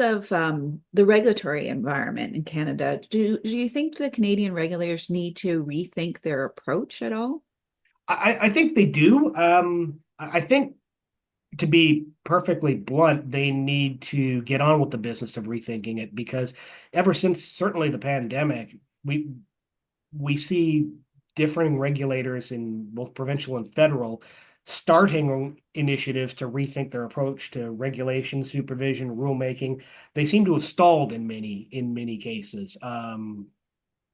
of the regulatory environment in Canada, do you think the Canadian regulators need to rethink their approach at all? I think they do. I think, to be perfectly blunt, they need to get on with the business of rethinking it because ever since certainly the pandemic, we see differing regulators in both provincial and federal starting initiatives to rethink their approach to regulation, supervision, rulemaking. They seem to have stalled in many cases.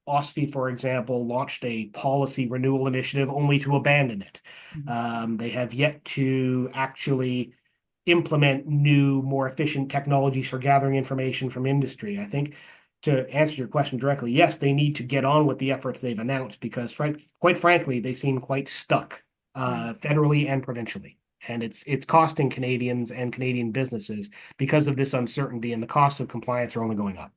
OSFI, for example, launched a policy renewal initiative only to abandon it. They have yet to actually implement new, more efficient technologies for gathering information from industry. I think, to answer your question directly, yes, they need to get on with the efforts they've announced because, quite frankly, they seem quite stuck Right. federally and provincially. And it's costing Canadians and Canadian businesses because of this uncertainty, and the costs of compliance are only going up.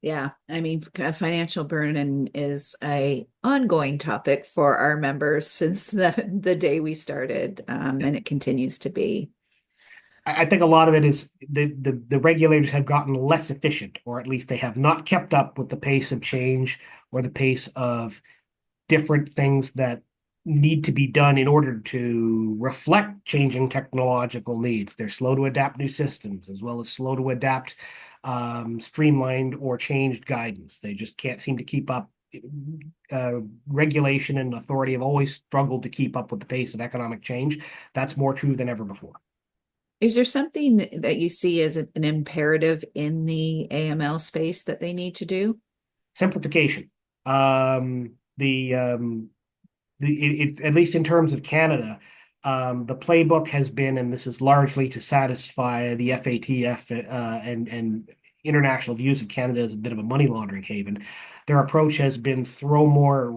Yeah, I mean, financial burden is a ongoing topic for our members since the day we started, and it continues to be. I think a lot of it is the regulators have gotten less efficient, or at least they have not kept up with the pace of change or the pace of different things that need to be done in order to reflect changing technological needs. They're slow to adapt new systems as well as slow to adapt streamlined or changed guidance. They just can't seem to keep up. Regulation and authority have always struggled to keep up with the pace of economic change. That's more true than ever before. Is there something that you see as an imperative in the AML space that they need to do? Simplification. At least in terms of Canada, the playbook has been, and this is largely to satisfy the FATF and international views of Canada as a bit of a money laundering haven. Their approach has been throw more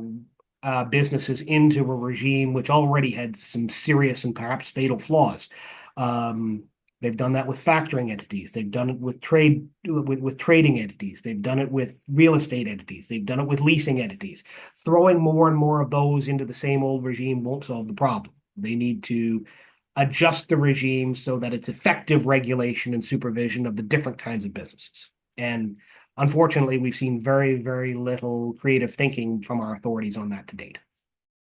businesses into a regime which already had some serious and perhaps fatal flaws. Um, They've done that with factoring entities. They've done it with trading entities. They've done it with real estate entities. They've done it with leasing entities. Throwing more and more of those into the same old regime won't solve the problem. They need to adjust the regime so that it's effective regulation and supervision of the different kinds of businesses. And unfortunately, we've seen very, very little creative thinking from our authorities on that to date.